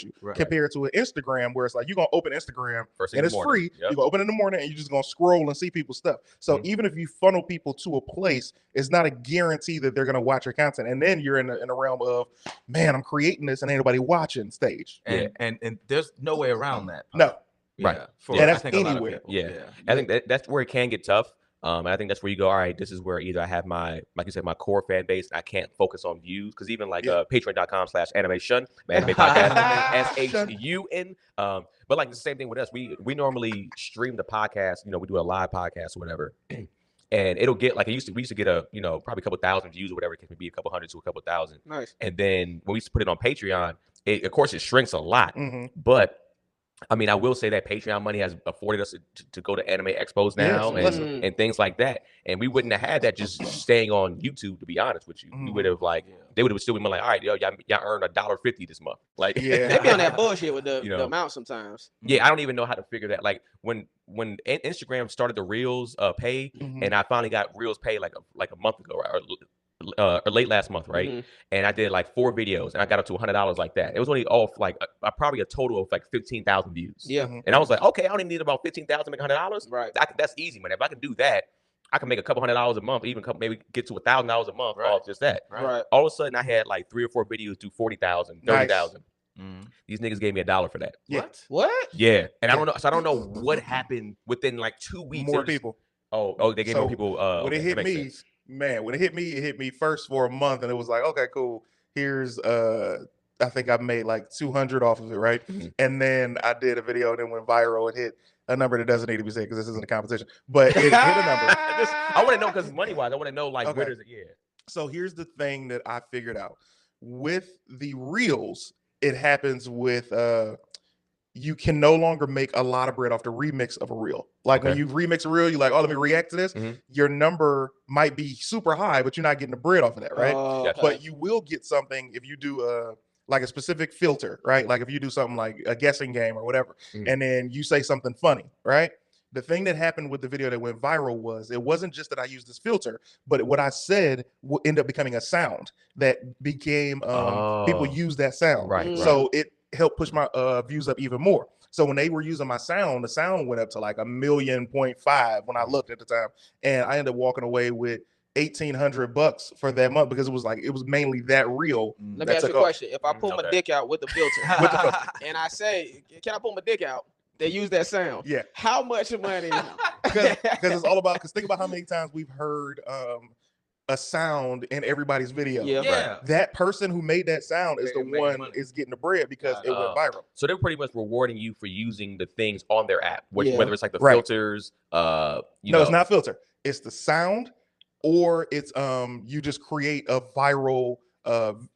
you compared to an Instagram where it's like you're gonna open Instagram and it's free. You go open in the morning and you're just gonna scroll and see people's stuff. So even if you funnel people to a place, it's not a guarantee that they're gonna watch your content. And then you're in a realm of, man, I'm creating this and ain't nobody watching stage. And there's no way around that. No. Right. And that's anywhere. I think that's where it can get tough. And I think that's where you go, all right, this is where either I have my, like you said, my core fan base, and I can't focus on views. Because even like patreon.com/animation, anime podcast, SHUN. But like the same thing with us. We normally stream the podcast, we do a live podcast or whatever. And it'll get like we used to get probably a couple thousand views or whatever. It can be a couple hundred to a couple thousand. Nice. And then when we used to put it on Patreon, of course it shrinks a lot. But I mean, I will say that Patreon money has afforded us to go to anime expos now and things like that. And we wouldn't have had that just staying on YouTube, to be honest with you. We would have they would have still been like, all right, y'all earned $1.50 this month. Like, they be on that bullshit with the amount sometimes. Yeah, I don't even know how to figure that. Like when Instagram started the Reels pay, and I finally got Reels pay like a month ago, right? Or late last month, right? And I did like 4 videos and I got up to $100 like that. It was only off like probably a total of like 15,000 views. And I was like, okay, I only need about 15,000 to make $100. Right. That's easy, man. If I can do that, I can make a couple $100 a month, even maybe get to $1,000 a month off just that. Right. All of a sudden, I had like 3 or 4 videos do 40,000, 30,000. These niggas gave me $1 for that. What? Yeah, and I don't know. So I don't know what happened within like 2 weeks. More people. Oh, they gave more people. When it hit me. Man, when it hit me first for a month, and it was like, okay, cool. Here's I think I made like 200 off of it, right? And then I did a video and it went viral. It hit a number that doesn't need to be said because this isn't a competition, but it hit a number. I want to know because money wise, I want to know like where does it? So here's the thing that I figured out with the reels. It happens with you can no longer make a lot of bread off the remix of a reel. Like when you remix a reel, you're like, oh, let me react to this. Your number might be super high, but you're not getting the bread off of that, right? Okay. But you will get something if you do like a specific filter, right? Like if you do something like a guessing game or whatever, and then you say something funny, right? The thing that happened with the video that went viral was it wasn't just that I used this filter, but what I said will end up becoming a sound that became people use that sound. Right. So it helped push my views up even more. So when they were using my sound, the sound went up to like 1.5 million when I looked at the time, and I ended up walking away with $1,800 for that month because it was mainly that reel. Let me ask you a question: if I pull my dick out with the filter, and I say, "Can I pull my dick out?" They use that sound. Yeah. How much money? Because it's all about. Because think about how many times we've heard a sound in everybody's video. Yeah. That person who made that sound is the one is getting the bread because it went viral. So they're pretty much rewarding you for using the things on their app, whether it's like the filters. No, it's not filter. It's the sound, or it's you just create a viral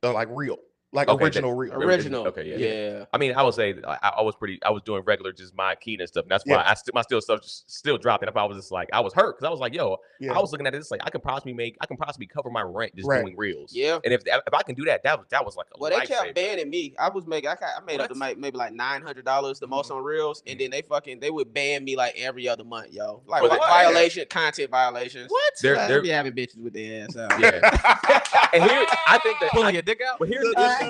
like reel. Like original reel. Original. Okay, yeah. I mean, I would say I was doing regular, just my Keenan stuff. And that's why my stuff still dropping. I was just like, I was hurt because I was like, yo, I was looking at this like I can possibly cover my rent just doing reels. Yeah. And if I can do that, that was like a they kept banning me. I made up to maybe like $900 the most on reels, and then they would ban me like every other month, yo. Like content violations. What? They're be having bitches with their ass out. Yeah. And here I think that pulling your dick out. But here's the issue.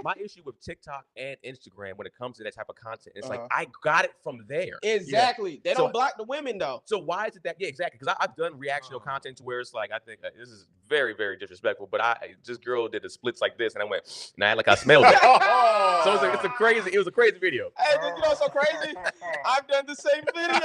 My issue with TikTok and Instagram when it comes to that type of content, it's like I got it from there. Exactly. They don't block the women though. So why is it that? Yeah, exactly. Because I've done reactional content to where it's like I think this is very, very disrespectful. But this girl did the splits like this, and I went, nah, like I smelled it. So it was a crazy video. Hey, you know what's so crazy? I've done the same video.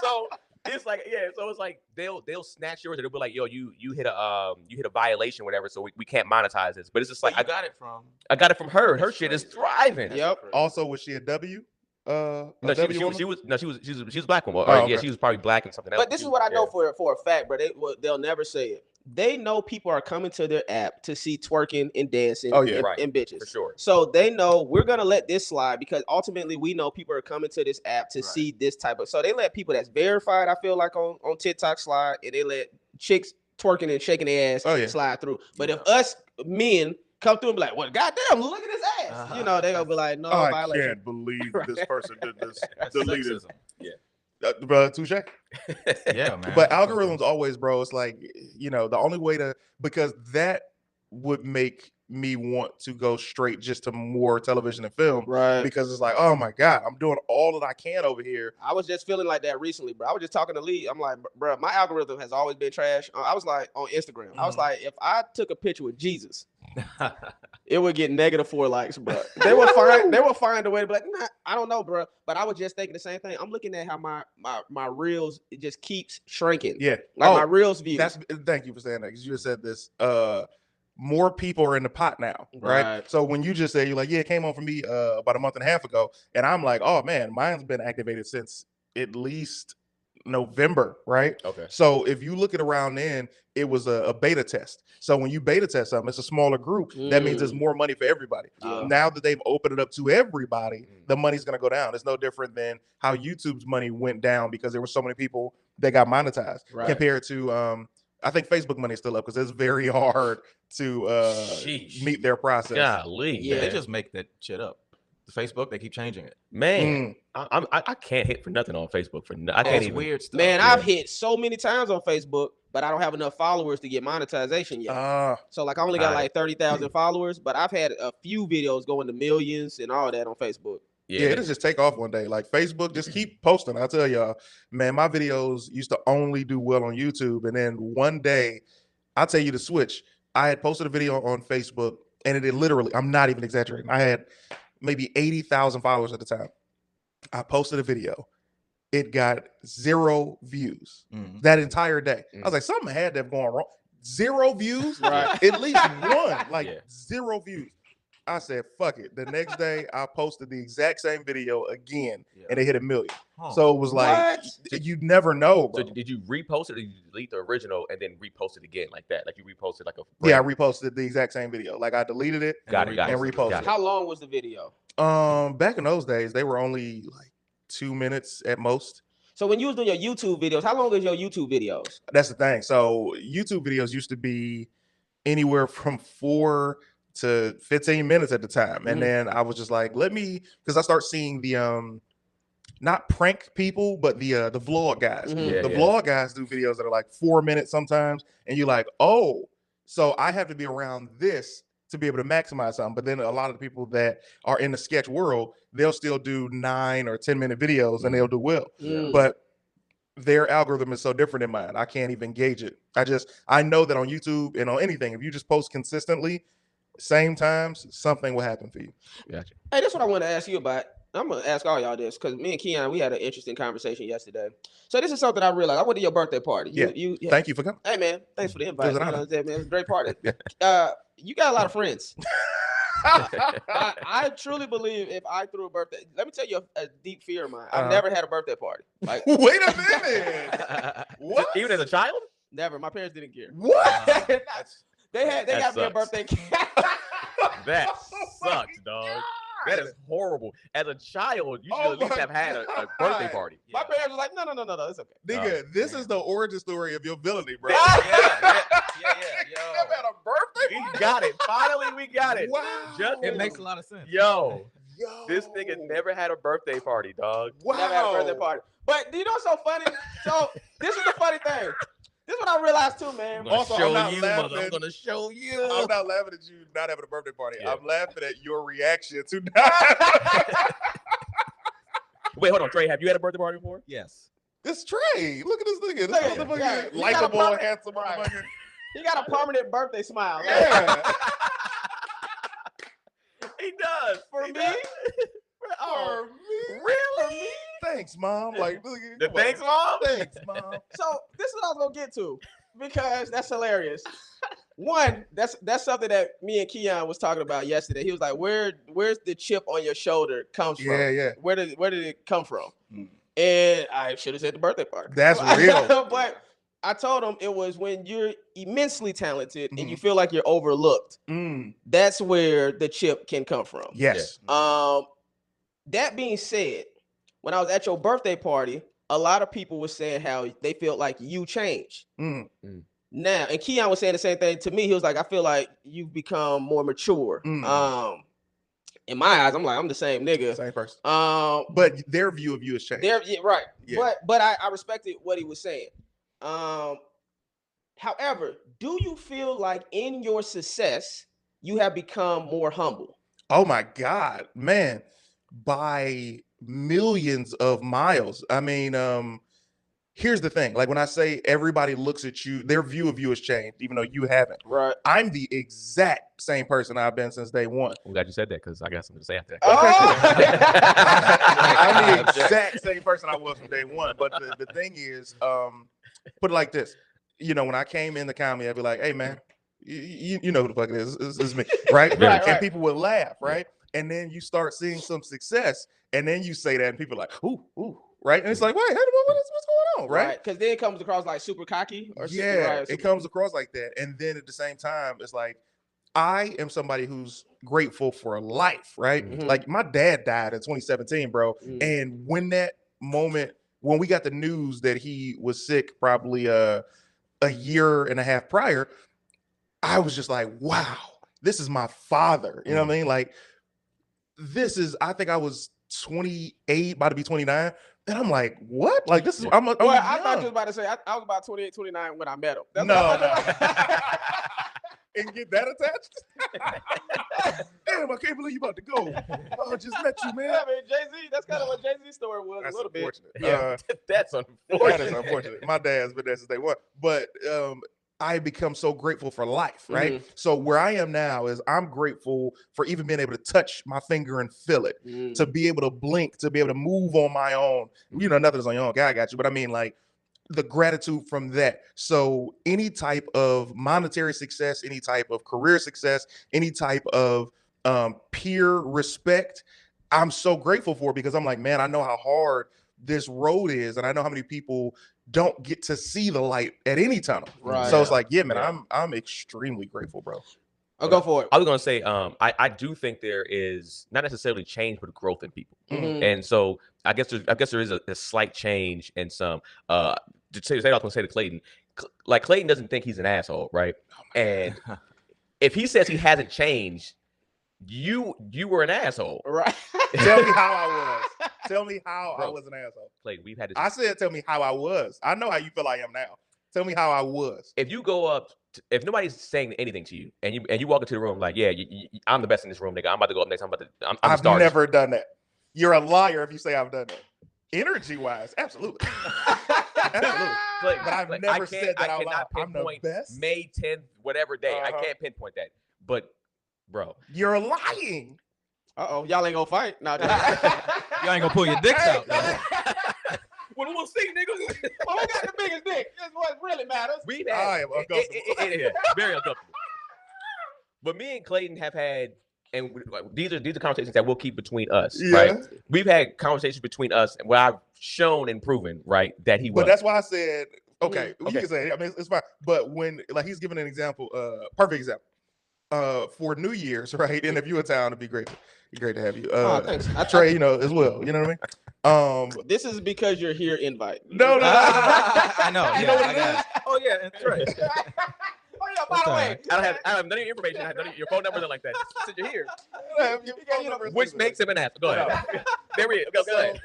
So it's like, so it's like they'll snatch yours and they'll be like, yo, you hit a violation, whatever, so we can't monetize this. But it's just like I got it from her. Her shit is thriving. Yep. Also, was she a W? No, she was a black woman. Okay. Yeah, she was probably black and something else. But this is what I know for a fact, bro. They'll never say it. They know people are coming to their app to see twerking and dancing and bitches. For sure. So they know we're going to let this slide because ultimately we know people are coming to this app to see this type of. So they let people that's verified, I feel like, on TikTok slide, and they let chicks twerking and shaking their ass slide through. But if us men come through and be like, well, goddamn, look at his ass. They're going to be like, no, violation. I can't believe this person did this. Delete it. Yeah. Bro, touche. Yeah, man. But algorithms always, bro, it's like, the only way because that would make me want to go straight just to more television and film. Right. Because it's like, oh my God, I'm doing all that I can over here. I was just feeling like that recently, bro. I was just talking to Lee. I'm like, bro, my algorithm has always been trash. I was like, on Instagram, I was like, if I took a picture with Jesus, it would get -4 likes, bro. They would find a way to be like, nah, I don't know, bro. But I was just thinking the same thing. I'm looking at how my reels, it just keeps shrinking. Yeah. Like my reels views. Thank you for saying that, because you just said this. More people are in the pot now, right? So when you just say, you're like, yeah, it came on for me about a month and a half ago, and I'm like, oh man, mine's been activated since at least November, right? Okay. So if you look at around then, it was a beta test. So when you beta test something, it's a smaller group. That means there's more money for everybody. Now that they've opened it up to everybody, the money's going to go down. It's no different than how YouTube's money went down because there were so many people that got monetized compared to I think Facebook money is still up because it's very hard to meet their process. Golly, Yeah, they just make that shit up. Facebook, they keep changing it. Man, I can't hit for nothing on Facebook for I can't even. Weird stuff. Man, I've hit so many times on Facebook, but I don't have enough followers to get monetization yet. So like I only got like 30,000 followers, but I've had a few videos going to millions and all that on Facebook. Yeah, it'll just take off one day. Like Facebook, just keep posting. I tell y'all, man, my videos used to only do well on YouTube. And then one day, I'll tell you the switch. I had posted a video on Facebook, and it literally, I'm not even exaggerating, I had maybe 80,000 followers at the time. I posted a video. It got 0 views that entire day. I was like, something had to have gone wrong. 0 views? Right. At least one, 0 views. I said, fuck it. The next day, I posted the exact same video again, and it hit 1 million. So it was like, you'd never know, bro. So did you repost it, or did you delete the original and then repost it again like that? Like you reposted like a... Yeah, I reposted the exact same video. Like I deleted it and reposted it. How long was the video? Back in those days, they were only like 2 minutes at most. So when you was doing your YouTube videos, how long is your YouTube videos? That's the thing. So YouTube videos used to be anywhere from 4 to 15 minutes at the time. And then I was just like, because I start seeing the not prank people, but the vlog guys. The vlog guys do videos that are like 4 minutes sometimes, and you're like, oh, so I have to be around this to be able to maximize something. But then a lot of the people that are in the sketch world, they'll still do 9 or 10 minute videos and they'll do well. But their algorithm is so different than mine. I can't even gauge it. I know that on YouTube and on anything, if you just post consistently, same times, something will happen for you. Gotcha. Hey, that's what I want to ask you about. I'm gonna ask all y'all this because me and Keenan, we had an interesting conversation yesterday. So this is something I realized. I went to your birthday party. Thank you for coming. Hey man, thanks for the invite. You know what I'm saying, man? It was a great party. You got a lot of friends. I truly believe if I threw a birthday, let me tell you a deep fear of mine. I've never had a birthday party. Like, wait a minute. What? Even as a child? Never. My parents didn't care. What? They got me a birthday cake. That sucks, dog. That is horrible. As a child, you should at least have had a birthday party. My parents were like, no, it's okay. Nigga, this is the origin story of your villainy, bro. Yeah. You never had a birthday party? We got it. Finally, we got it. Wow. It makes a lot of sense. Yo, this nigga never had a birthday party, dog. Wow. Never had a birthday party. But you know what's so funny? So this is the funny thing. This is what I realized too, man. I'm gonna show you, mother. I'm gonna show you. I'm not laughing at you not having a birthday party. I'm laughing at your reaction to not. Wait, hold on, Trey. Have you had a birthday party before? Yes. It's Trey. Look at this nigga. This motherfucker, likable, handsome motherfucker. He got a permanent birthday smile. Yeah. He does. For me? For me? Really? For me? Thanks, Mom. Like, thanks, Mom? Thanks, Mom. So this is what I was gonna get to because that's hilarious. One, that's something that me and Keon was talking about yesterday. He was like, where's the chip on your shoulder comes from? Yeah. Where did it come from? And I should have said the birthday party. That's real. But I told him it was when you're immensely talented and you feel like you're overlooked. That's where the chip can come from. Yes. That being said, when I was at your birthday party, a lot of people were saying how they felt like you changed. Now, and Keon was saying the same thing to me. He was like, I feel like you've become more mature. In my eyes, I'm the same nigga. Same person. But their view of you has changed. Right. Yeah. But I respected what he was saying. However, do you feel like in your success you have become more humble? Oh my God, man, by millions of miles. I mean, here's the thing. Like when I say everybody looks at you, their view of you has changed, even though you haven't. Right. I'm the exact same person I've been since day one. I'm glad you said that because I got something to say after that. I'm the exact same person I was from day one. But the thing is, put it like this. You know, when I came in the comedy, I'd be like, hey, man, you know who the fuck it is. It's me, right? Right. And people would laugh, right? And then you start seeing some success, and then you say that, and people are like, ooh, right? And it's like, wait, what's going on, right? Because then it comes across like super cocky. Or It comes across like that. And then at the same time, it's like, I am somebody who's grateful for life, right? Mhm. Like my dad died in 2017, bro. And when that moment, when we got the news that he was sick probably a year and a half prior, I was just like, wow, this is my father. You know what I mean? Like, I think I was 28, about to be 29. And I'm like, what? Like, this is, I thought you was about to say, I was about 28, 29 when I met him. No. And get that attached? Damn, I can't believe you about to go. Oh, I just met you, man. Yeah, man, Jay-Z, that's kind of what Jay-Z's story was. That's a little unfortunate. bit. Yeah, That's That unfortunate. is unfortunate. My dad's been there since day one. But I become so grateful for life, right? So where I am now is I'm grateful for even being able to touch my finger and feel it, to be able to blink, to be able to move on my own. You know, nothing's on your own. God got you. But I mean, like, the gratitude from that. So any type of monetary success, any type of career success, any type of peer respect, I'm so grateful for, because I'm like, man, I know how hard this road is, and I know how many people don't get to see the light at any tunnel. Right. So it's like, yeah, man, I'm extremely grateful, bro. I'll go for it. I was gonna say, I do think there is not necessarily change, but growth in people, and so I guess there is a slight change in some. To say I was gonna say to Clayton, like Clayton doesn't think he's an asshole, right? And if he says he hasn't changed, you were an asshole, Right. Tell me how I was. Tell me how I was an asshole. Clayton, we've had this. I said, tell me how I was. I know how you feel I am now. Tell me how I was. If you go up, if nobody's saying anything to you, and you walk into the room like, yeah, I'm the best in this room, nigga. I'm about to go up next. I've never done that. You're a liar if you say I've done that. Energy wise, absolutely. Absolutely. But I've never said that out loud. I'm the pinpoint best. May 10th, whatever day. I can't pinpoint that. But, bro, You're lying. Uh-oh, y'all ain't gonna fight. No, You ain't gonna pull your dicks out. what we'll see, nigga. well, who got the biggest dick? That's what really matters. We've I had am uncomfortable. very uncomfortable. But me and Clayton have had, and these are conversations that we'll keep between us, right? We've had conversations between us where I've shown and proven, right, that he was. But that's why I said, okay, you Okay. can say it. I mean, it's fine. But when, like, he's giving an example, perfect example. For New Year's, right? And if you're in town, it'd be great. Be great to have you. Thanks. Trey, you know, as well. You know what I mean? This is because you're here invite. No. I know. You know what it is? Oh yeah, that's right. Oh yeah, by the way, I don't have none of your information. I have none of your phone numbers are like that. Since you're here, which makes him an asshole. Go ahead. There we go. Go ahead.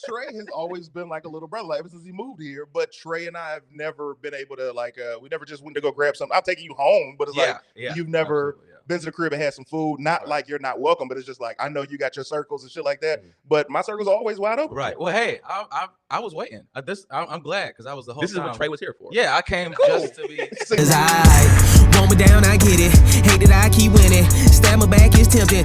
Trey has always been like a little brother, like ever since he moved here. But Trey and I have never been able to, like, we never just went to go grab something. I'm taking you home, but it's like you've never been to the crib and had some food. Not like you're not welcome, but it's just like, I know you got your circles and shit like that. But my circle's always wide open. Right. Well, hey, I was waiting. I'm glad because I was the whole This is time. what Trey was here for. Yeah, I came just to be. Cause I want me down, I get it. Hate that I keep winning. Stab my back is tempting.